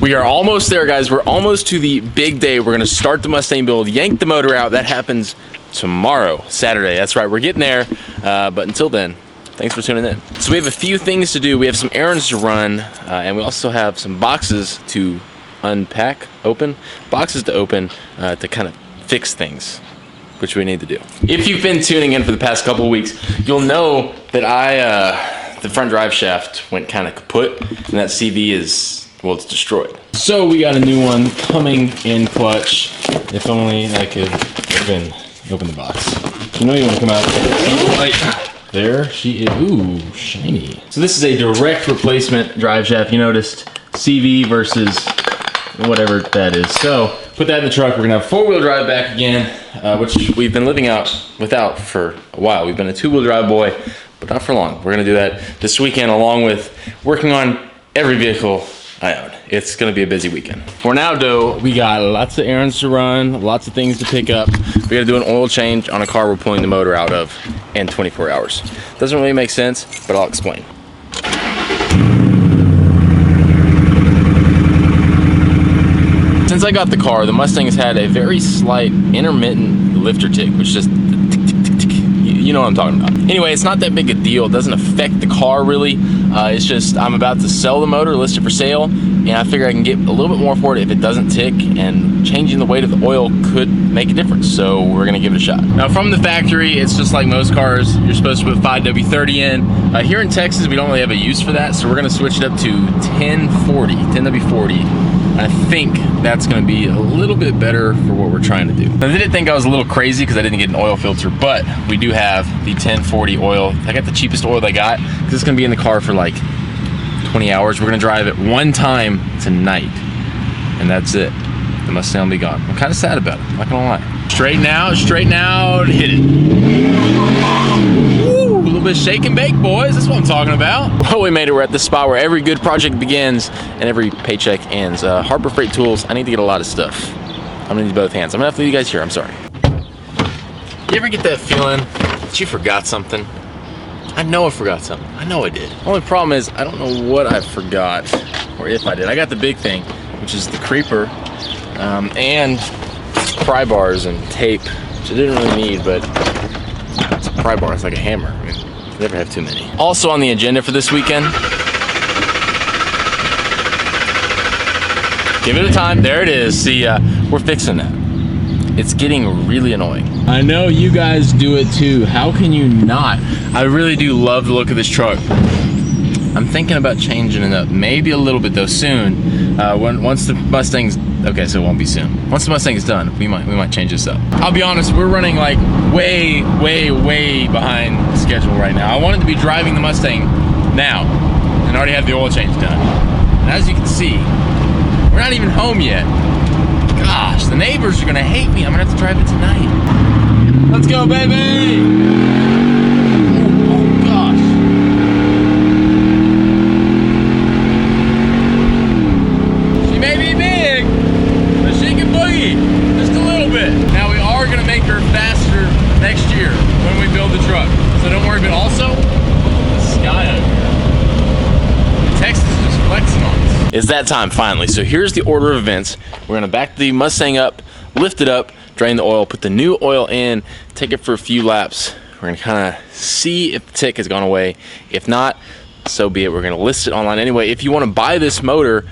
We are almost there, guys. We're almost to the big day. We're gonna start the Mustang build, yank the motor out. That happens tomorrow, Saturday. That's right, we're getting there. But until then, thanks for tuning in. So we have a few things to do. We have some errands to run, and we also have some boxes to unpack, boxes to open, to kind of fix things, which we need to do. If you've been tuning in for the past couple of weeks, you'll know that the front drive shaft went kind of kaput, and that CV is, well, it's destroyed. So we got a new one coming in clutch. If only I could open the box. You know you want to come out right there. She is, ooh, shiny. So this is a direct replacement drive shaft. You noticed CV versus whatever that is. So put that in the truck. We're gonna have four-wheel drive back again, which we've been living without for a while. We've been a two-wheel drive boy, but not for long. We're gonna do that this weekend, along with working on every vehicle I own. It's gonna be a busy weekend. For now, though, we got lots of errands to run, lots of things to pick up. We gotta do an oil change on a car we're pulling the motor out of in 24 hours. Doesn't really make sense, but I'll explain. Since I got the car, the Mustang has had a very slight intermittent lifter tick, which just you know what I'm talking about. Anyway, it's not that big a deal. It doesn't affect the car really. It's just I'm about to sell the motor, list it for sale, and I figure I can get a little bit more for it if it doesn't tick, and changing the weight of the oil could make a difference, so we're gonna give it a shot. Now from the factory, it's just like most cars. You're supposed to put 5W30 in. Here in Texas, we don't really have a use for that, so we're gonna switch it up to 10W40. I think that's gonna be a little bit better for what we're trying to do. I didn't think I was a little crazy because I didn't get an oil filter, but we do have the 1040 oil. I got the cheapest oil they got because it's gonna be in the car for like 20 hours. We're gonna drive it one time tonight, and that's it. The Mustang will be gone. I'm kind of sad about it, I'm not gonna lie. Straighten out, hit it. Woo, a little bit of shake and bake, boys. That's what I'm talking about. Well, we made it. We're at the spot where every good project begins and every paycheck ends. Harbor Freight Tools, I need to get a lot of stuff. I'm gonna need both hands. I'm gonna have to leave you guys here, I'm sorry. You ever get that feeling that you forgot something? I know I forgot something. I know I did. Only problem is I don't know what I forgot, or if I did. I got the big thing, which is the creeper, and pry bars and tape, which I didn't really need, but it's a pry bar. It's like a hammer. I mean, you never have too many. Also on the agenda for this weekend, give it a time. There it is. See, we're fixing that. It's getting really annoying. I know you guys do it too. How can you not? I really do love the look of this truck. I'm thinking about changing it up, maybe a little bit though soon. Once the Mustang's, okay, so it won't be soon. Once the Mustang is done, we might change this up. I'll be honest, we're running like way behind schedule right now. I wanted to be driving the Mustang now and already have the oil change done. And as you can see, we're not even home yet. Gosh, the neighbors are gonna hate me. I'm gonna have to drive it tonight. Let's go, baby! Oh gosh. She may be big, but she can boogie just a little bit. Now we are gonna make her faster next year when we build the truck. So don't worry, but also, the sky over here. Texas is just flexing on us. It's that time finally. So here's the order of events. We're gonna back the Mustang up, lift it up, drain the oil, put the new oil in, take it for a few laps. We're gonna kind of see if the tick has gone away. If not, so be it. We're gonna list it online anyway. If you want to buy this motor,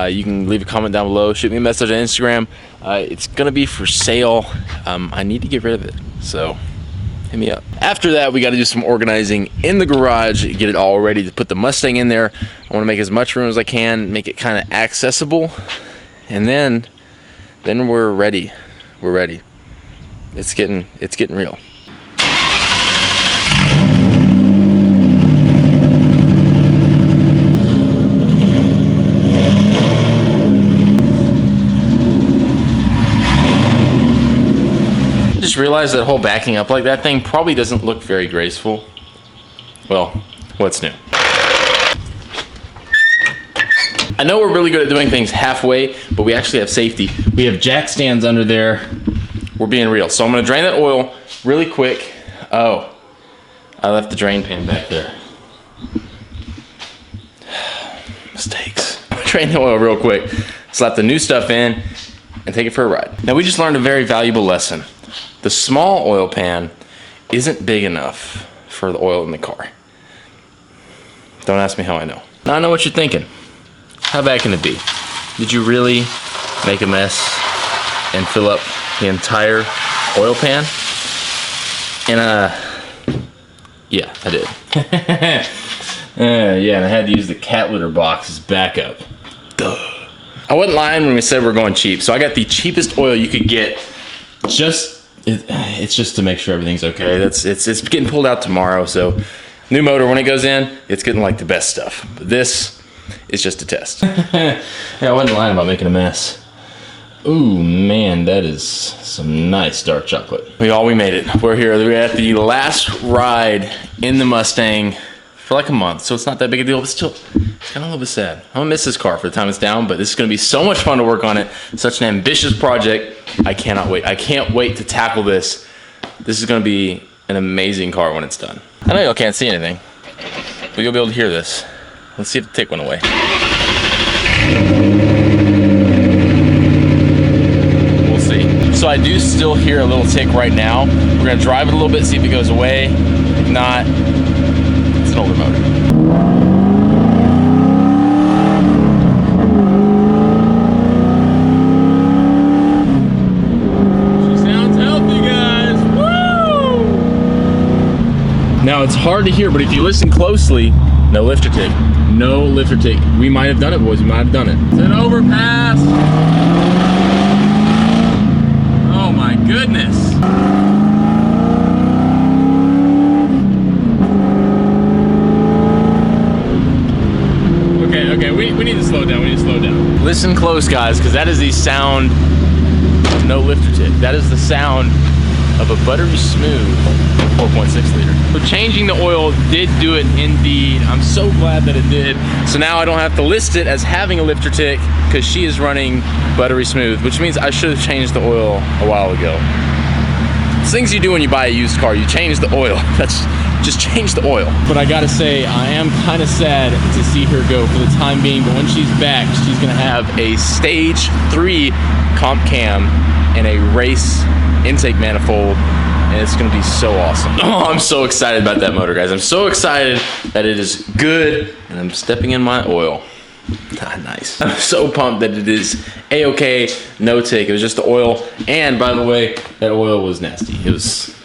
you can leave a comment down below, shoot me a message on Instagram. It's gonna be for sale. I need to get rid of it, so hit me up. After that, we got to do some organizing in the garage, get it all ready to put the Mustang in there. I want to make as much room as I can, make it kind of accessible, and then we're ready. We're ready. It's getting real. Just realized that whole backing up like that thing probably doesn't look very graceful. Well, what's new? I know we're really good at doing things halfway, but we actually have safety. We have jack stands under there. We're being real. So I'm gonna drain that oil really quick. Oh, I left the drain pan back there. Mistakes. I'm drain the oil real quick, slap the new stuff in, and take it for a ride. Now we just learned a very valuable lesson. The small oil pan isn't big enough for the oil in the car. Don't ask me how I know. Now I know what you're thinking. How bad can it be? Did you really make a mess and fill up the entire oil pan? And yeah, I did. Yeah, and I had to use the cat litter box as backup. Duh. I wasn't lying when we said we're going cheap. So I got the cheapest oil you could get. It's just to make sure everything's okay. It's getting pulled out tomorrow. So new motor, when it goes in, it's getting like the best stuff. But this is just a test. Yeah, I wasn't lying about making a mess. Ooh, man, that is some nice dark chocolate. We made it. We're here. We're at the last ride in the Mustang for like a month, so it's not that big a deal, but still, it's kind of a little bit sad. I'm gonna miss this car for the time it's down, but this is gonna be so much fun to work on it. Such an ambitious project. I cannot wait. I can't wait to tackle this. This is gonna be an amazing car when it's done. I know y'all can't see anything, but you'll be able to hear this. Let's see if the tick went away. We'll see. So I do still hear a little tick right now. We're gonna drive it a little bit, see if it goes away. If not, it's an older motor. She sounds healthy, guys. Woo! Now it's hard to hear, but if you listen closely, no lifter tick. No lifter tick. We might have done it, boys. We might have done it. It's an overpass. Oh my goodness. Okay, we need to slow down. We need to slow down. Listen close, guys, because that is the sound of no lifter tick. That is the sound of a buttery smooth 4.6 liter. So changing the oil did do it indeed. I'm so glad that it did. So now I don't have to list it as having a lifter tick because she is running buttery smooth, which means I should have changed the oil a while ago. It's things you do when you buy a used car. You change the oil. That's just change the oil. But I gotta say, I am kind of sad to see her go for the time being, but when she's back, she's gonna have a stage 3 comp cam and a race intake manifold, and it's gonna be so awesome. Oh, I'm so excited about that motor, guys. I'm so excited that it is good, and I'm stepping in my oil. Nice. I'm so pumped that it is a-okay, no tick. It was just the oil, and by the way, that oil was nasty.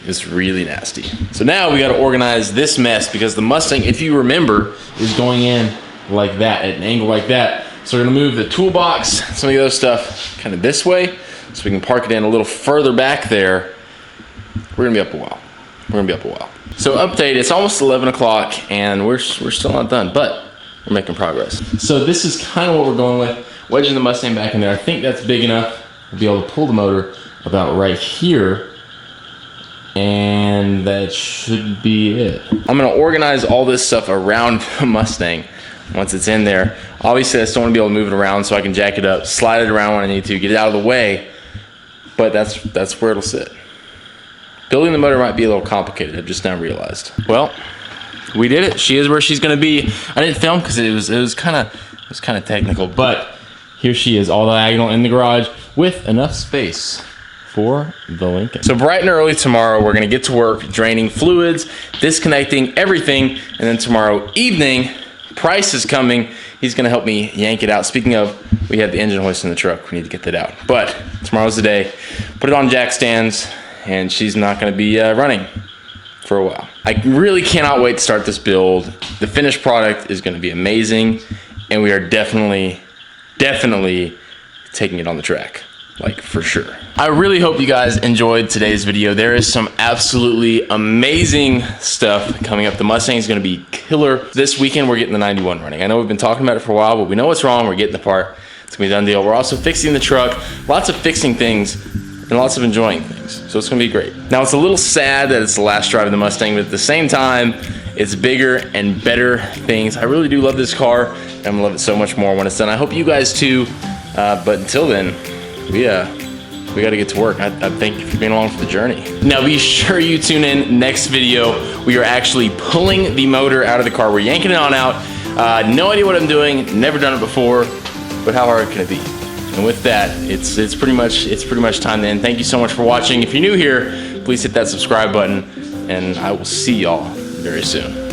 It's really nasty. So now we gotta organize this mess because the Mustang, if you remember, is going in like that, at an angle like that. So we're gonna move the toolbox, some of the other stuff, kind of this way, so we can park it in a little further back there. We're gonna be up a while. So update, it's almost 11 o'clock and we're still not done, but we're making progress. So this is kind of what we're going with. Wedging the Mustang back in there. I think that's big enough to be able to pull the motor about right here. And that should be it. I'm gonna organize all this stuff around the Mustang once it's in there. Obviously I still wanna be able to move it around so I can jack it up, slide it around when I need to, get it out of the way, but that's where it'll sit. Building the motor might be a little complicated, I've just now realized. Well, we did it. She is where she's gonna be. I didn't film because it was kind of technical, but here she is, all diagonal in the garage with enough space for the Lincoln. So bright and early tomorrow, we're gonna get to work draining fluids, disconnecting everything, and then tomorrow evening, Price is coming. He's gonna help me yank it out. Speaking of, we have the engine hoist in the truck. We need to get that out. But tomorrow's the day. Put it on jack stands, and she's not gonna be running for a while. I really cannot wait to start this build. The finished product is gonna be amazing, and we are definitely taking it on the track. Like, for sure. I really hope you guys enjoyed today's video. There is some absolutely amazing stuff coming up. The Mustang is gonna be killer. This weekend, we're getting the 91 running. I know we've been talking about it for a while, but we know what's wrong. We're getting the part. It's gonna be a done deal. We're also fixing the truck. Lots of fixing things and lots of enjoying things. So it's gonna be great. Now, it's a little sad that it's the last drive of the Mustang, but at the same time, it's bigger and better things. I really do love this car, and I'm gonna love it so much more when it's done. I hope you guys too, but until then, we got to get to work. I thank you for being along for the journey. Now be sure you tune in next video. We are actually pulling the motor out of the car. We're yanking it on out. No idea what I'm doing, never done it before, but how hard can it be? And with that, it's pretty much time to end. Thank you so much for watching. If you're new here, please hit that subscribe button, and I will see y'all very soon.